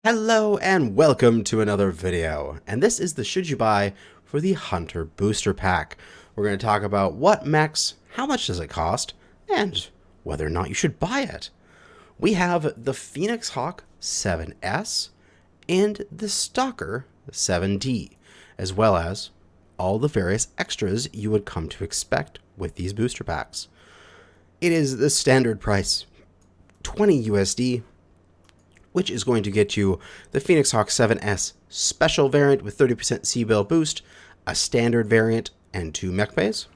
Hello and welcome to another video, and this is the Should You Buy for the Hunter Booster Pack. We're going to talk about what mechs, how much does it cost, and whether or not you should buy it. We have the Phoenix Hawk 7S and the Stalker 7D, as well as all the various extras you would come to expect with these booster packs. It is the standard price, 20 USD, which is going to get you the Phoenix Hawk 7S special variant with 30% C-Bill boost, a standard variant, and 2 mech bays,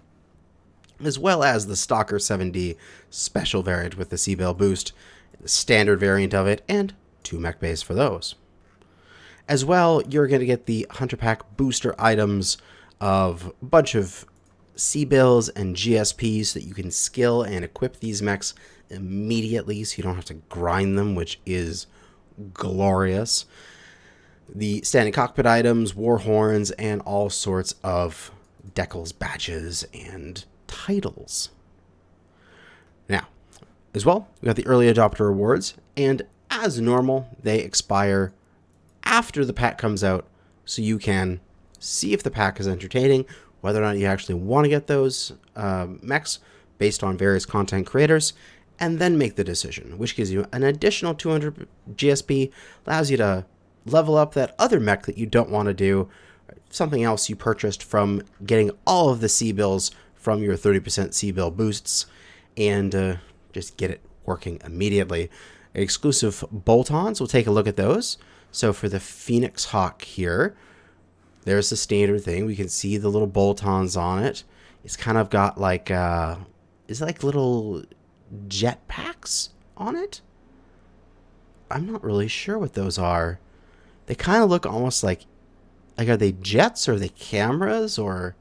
as well as the Stalker 7D special variant with the C-Bill boost, the standard variant of it, and 2 mech bays for those. As well, you're going to get the Hunter Pack booster items of a bunch of C-Bills and GSPs so that you can skill and equip these mechs immediately so you don't have to grind them, which is glorious. The standing cockpit items, war horns, and all sorts of decals, badges, and titles. Now, as well, we got the early adopter rewards, and as normal, they expire after the pack comes out, so you can see if the pack is entertaining, whether or not you actually want to get those mechs based on various content creators, and then make the decision, which gives you an additional 200 GSP, allows you to level up that other mech that you don't want to do, something else you purchased from getting all of the C-Bills from your 30% C-Bill boosts, and just get it working immediately. Exclusive bolt-ons, we'll take a look at those. So for the Phoenix Hawk here, there's the standard thing. We can see the little bolt-ons on it. It's kind of got like, is it like little jet packs on it? I'm not really sure what those are. They kind of look almost like are they jets or are they cameras, or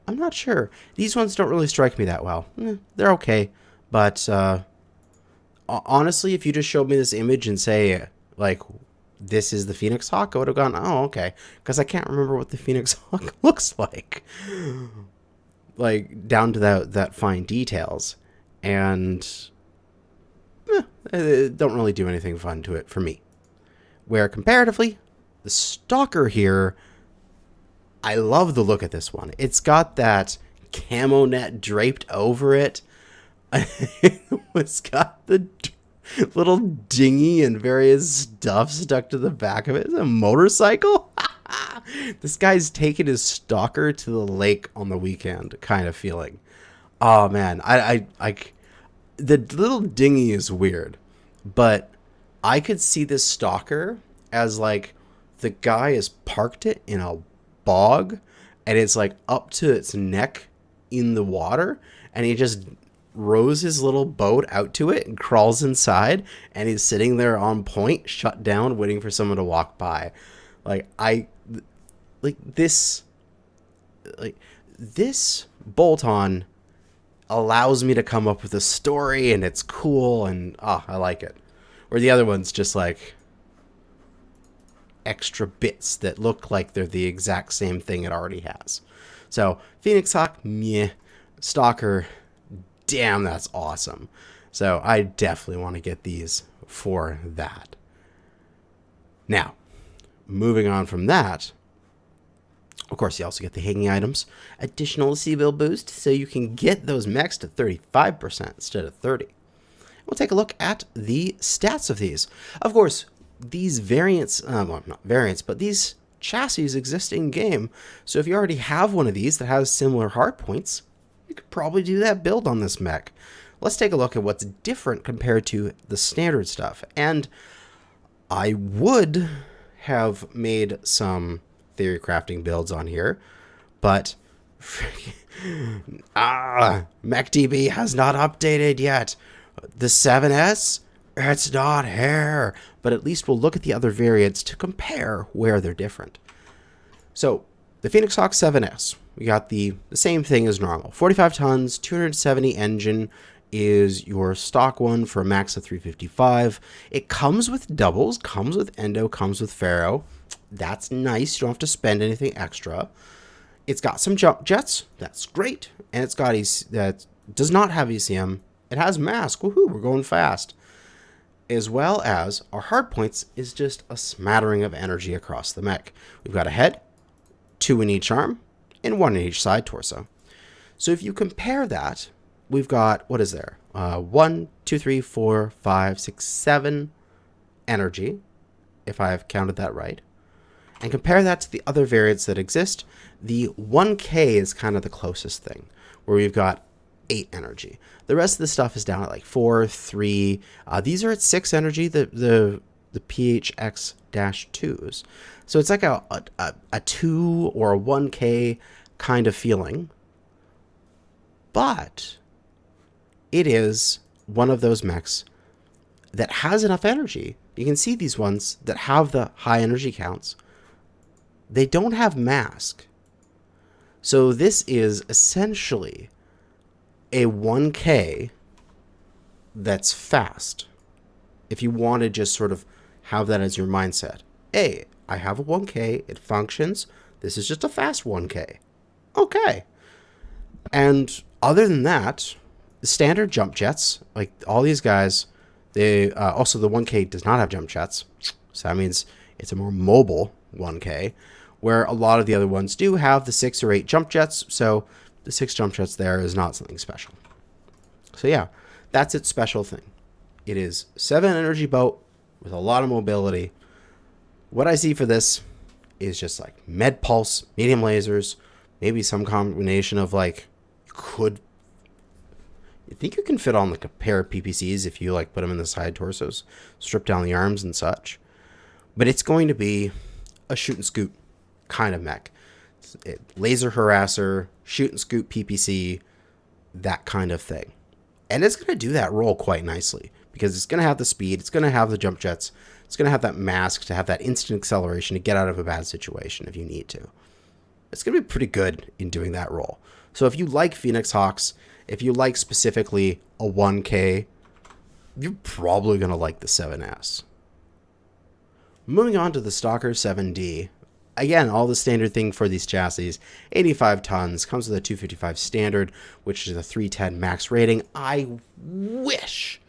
I'm not sure. These ones don't really strike me that well. They're okay, but honestly, if you just showed me this image and say like this is the Phoenix Hawk, I would have gone, oh, okay, because I can't remember what the Phoenix Hawk looks like down to that fine details. And it don't really do anything fun to it for me. Where comparatively, the Stalker here, I love the look of this one. It's got that camo net draped over it. It's got the little dinghy and various stuff stuck to the back of it. It's a motorcycle. This guy's taking his Stalker to the lake on the weekend kind of feeling. Oh man, I the little dinghy is weird, but I could see this Stalker as like the guy has parked it in a bog and it's like up to its neck in the water, and he just rows his little boat out to it and crawls inside, and he's sitting there on point, shut down, waiting for someone to walk by. This bolt-on allows me to come up with a story, and it's cool, and I like it. Where the other one's just like extra bits that look like they're the exact same thing it already has. So Phoenix Hawk, meh. Stalker, damn, that's awesome. So I definitely want to get these for that. Now, moving on from that, of course, you also get the hanging items, additional C-Bill boost, so you can get those mechs to 35% instead of 30%. We'll take a look at the stats of these. Of course, these variants, well, not variants, but these chassis exist in game. So if you already have one of these that has similar hard points, you could probably do that build on this mech. Let's take a look at what's different compared to the standard stuff. And I would have made some theory crafting builds on here, but MechDB has not updated yet. The 7S, it's not here, but at least we'll look at the other variants to compare where they're different. So the Phoenix Hawk 7S, we got the same thing as normal. 45 tons, 270 engine is your stock one for a max of 355. It comes with doubles, comes with endo, comes with ferro. That's nice. You don't have to spend anything extra. It's got some jump jets. That's great. And it's got that does not have ECM. It has mask. Woohoo, we're going fast. as well as our hardpoints is just a smattering of energy across the mech. We've got a head, 2 in each arm, and 1 in each side torso. So if you compare that, we've got, what is there? 1, 2, 3, 4, 5, 6, 7 energy, if I've counted that right. And compare that to the other variants that exist, the 1K is kind of the closest thing, where we've got 8 energy. The rest of the stuff is down at like 4, 3. These are at 6 energy, the PHX-2s. So it's like a 2 or a 1K kind of feeling. But it is one of those mechs that has enough energy. You can see these ones that have the high energy counts. They don't have mask. So this is essentially a 1K that's fast. If you want to just sort of have that as your mindset. Hey, I have a 1K, it functions. This is just a fast 1K. Okay. And other than that, the standard jump jets, like all these guys, they also the 1K does not have jump jets. So that means it's a more mobile 1K, where a lot of the other ones do have the 6 or 8 jump jets. So the 6 jump jets there is not something special. So yeah, that's its special thing. It is 7 energy boat with a lot of mobility. What I see for this is just like med pulse, medium lasers, maybe some combination of like, you think you can fit on like a pair of PPCs if you like put them in the side torsos, strip down the arms and such. But it's going to be a shoot and scoot kind of mech. Laser harasser, shoot and scoot PPC, that kind of thing. And it's going to do that role quite nicely because it's going to have the speed, it's going to have the jump jets, it's going to have that mask to have that instant acceleration to get out of a bad situation if you need to. It's going to be pretty good in doing that role. So if you like Phoenix Hawks, if you like specifically a 1K, you're probably going to like the 7S. Moving on to the Stalker 7D. Again, all the standard thing for these chassis, 85 tons, comes with a 255 standard, which is a 310 max rating. I wish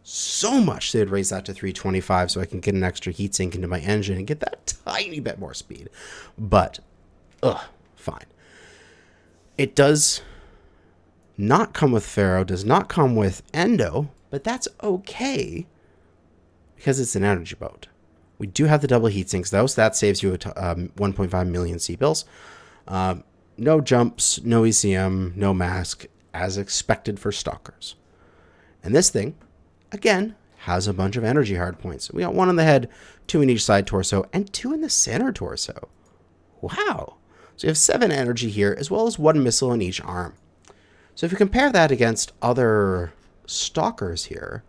so much they'd raise that to 325 so I can get an extra heatsink into my engine and get that tiny bit more speed. But, fine. It does not come with Ferro, does not come with Endo, but that's okay because it's an energy boat. We do have the double heat sinks though, so that saves you 1.5 million C-bills. No jumps, no ECM, no mask, as expected for Stalkers. And this thing, again, has a bunch of energy hardpoints. We got 1 on the head, 2 in each side torso, and 2 in the center torso. Wow. So you have 7 energy here, as well as 1 missile in each arm. So if you compare that against other Stalkers here,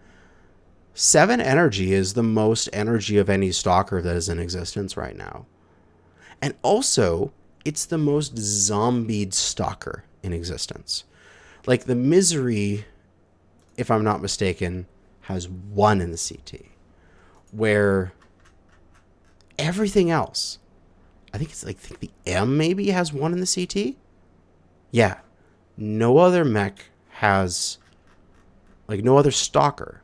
7 energy is the most energy of any Stalker that is in existence right now. And also, it's the most zombied Stalker in existence. Like the Misery, if I'm not mistaken, has 1 in the CT. Where everything else, I think the M maybe has 1 in the CT? Yeah. No other mech has, like no other Stalker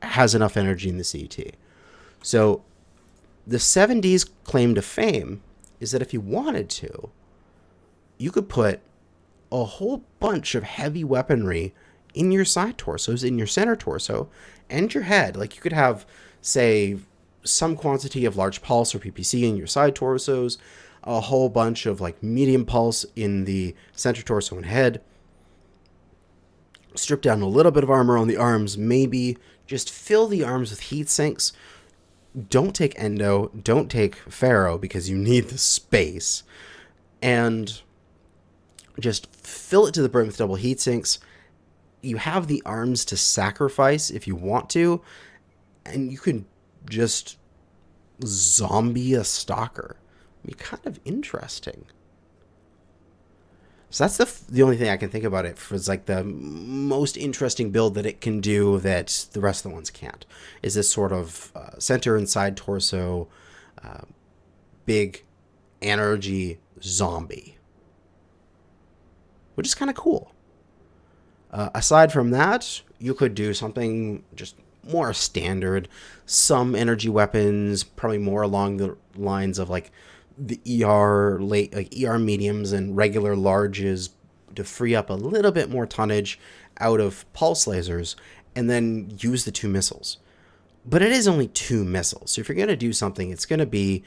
has enough energy in the CT. So the 7D's claim to fame is that if you wanted to, you could put a whole bunch of heavy weaponry in your side torsos, in your center torso, and your head. Like you could have, say, some quantity of large pulse or PPC in your side torsos, a whole bunch of like medium pulse in the center torso and head, strip down a little bit of armor on the arms, maybe just fill the arms with heat sinks. Don't take Endo, don't take Ferro because you need the space, and just fill it to the brim with double heat sinks. You have the arms to sacrifice if you want to, and you can just zombie a Stalker. Be kind of interesting. So that's the only thing I can think about it for, is like the most interesting build that it can do that the rest of the ones can't. Is this sort of center and side torso, big energy zombie, which is kind of cool. Aside from that, you could do something just more standard. Some energy weapons, probably more along the lines of like the ER mediums and regular larges to free up a little bit more tonnage out of pulse lasers, and then use the 2 missiles. But it is only 2 missiles. So if you're going to do something, it's going to be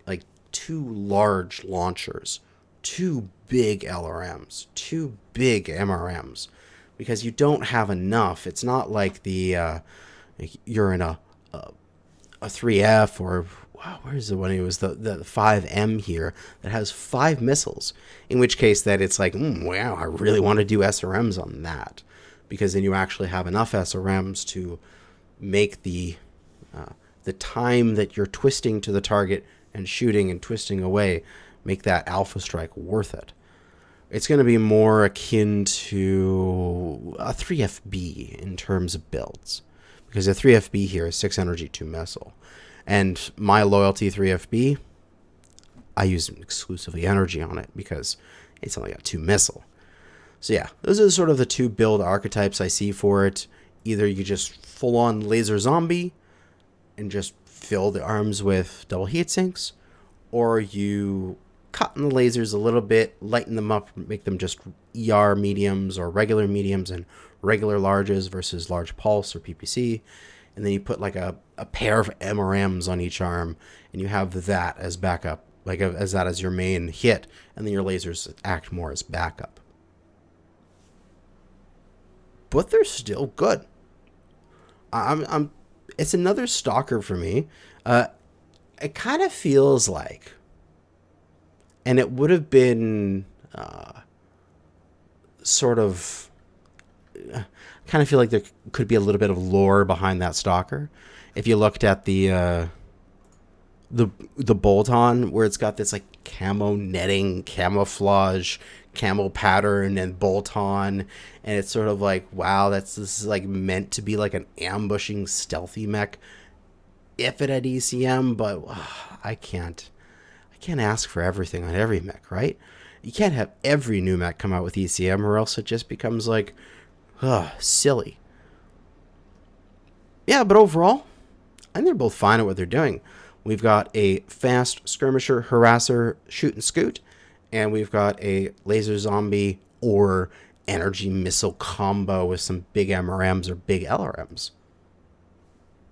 like 2 large launchers, 2 big LRMs, 2 big MRMs, because you don't have enough. It's not like you're in a 3F or where's the one? It was the 5M here that has 5 missiles. In which case that it's like, wow, I really want to do SRMs on that, because then you actually have enough SRMs to make the time that you're twisting to the target and shooting and twisting away, make that alpha strike worth it. It's going to be more akin to a 3FB in terms of builds, because a 3FB here is 6 energy, 2 missile. And my loyalty 3FB, I use exclusively energy on it because it's only got 2 missile. So yeah, those are sort of the 2 build archetypes I see for it. Either you just full on laser zombie and just fill the arms with double heat sinks, or you cut in the lasers a little bit, lighten them up, make them just ER mediums or regular mediums and regular larges versus large pulse or PPC. And then you put like a pair of MRMs on each arm, and you have that as backup, like as that as your main hit, and then your lasers act more as backup. But they're still good. It's another Stalker for me. It kind of feels like, and it would have been sort of, kind of feel like there could be a little bit of lore behind that Stalker. If you looked at the bolt-on, where it's got this like camo netting, camouflage, camo pattern, and bolt-on, and it's sort of like, wow, this is like meant to be like an ambushing stealthy mech if it had ECM, but I can't ask for everything on every mech, right? You can't have every new mech come out with ECM, or else it just becomes like, silly. Yeah, but overall, I think they're both fine at what they're doing. We've got a fast skirmisher, harasser, shoot and scoot, and we've got a laser zombie or energy missile combo with some big MRMs or big LRMs.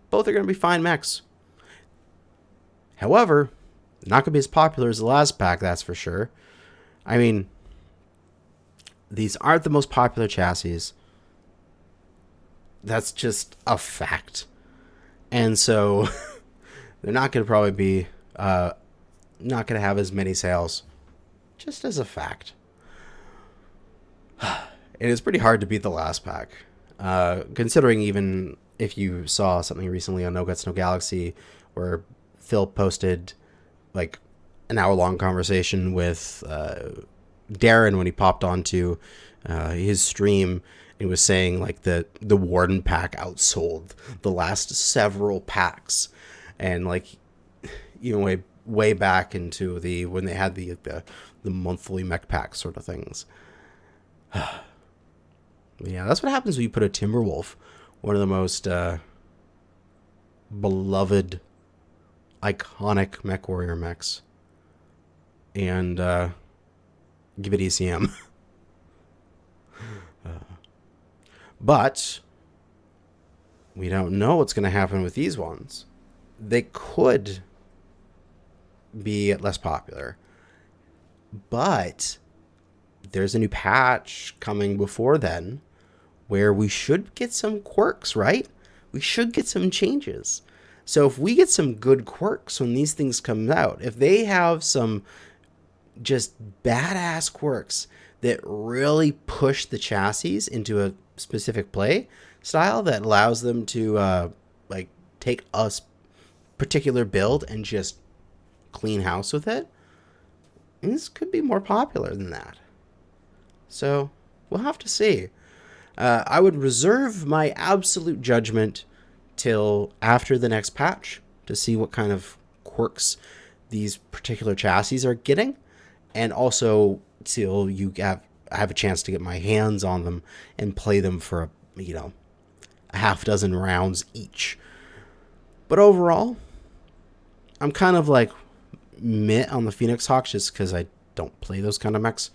Both are going to be fine mechs. However, not going to be as popular as the last pack, that's for sure. I mean, these aren't the most popular chassis. That's just a fact. And so they're not going to probably be not going to have as many sales, just as a fact. It is pretty hard to beat the last pack, considering even if you saw something recently on No Guts No Galaxy where Phil posted like an hour-long conversation with Darren when he popped onto his stream. He was saying like the Warden pack outsold the last several packs, and like, you know, way back into when they had the monthly mech pack sort of things. Yeah, that's what happens when you put a Timberwolf, one of the most beloved, iconic MechWarrior mechs, and give it ECM. But we don't know what's going to happen with these ones. They could be less popular, but there's a new patch coming before then where we should get some quirks, right? We should get some changes. So if we get some good quirks when these things come out, if they have some just badass quirks that really push the chassis into a specific play style that allows them to like take a particular build and just clean house with it, this could be more popular than that. So we'll have to see. I would reserve my absolute judgment till after the next patch to see what kind of quirks these particular chassis are getting, and also till I have a chance to get my hands on them and play them for a half dozen rounds each. But overall, I'm kind of like meh on the Phoenix Hawk just because I don't play those kind of mechs.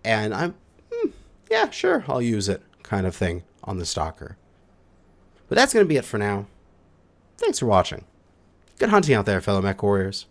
And I'm, yeah, sure, I'll use it kind of thing on the Stalker. But that's going to be it for now. Thanks for watching. Good hunting out there, fellow mech warriors.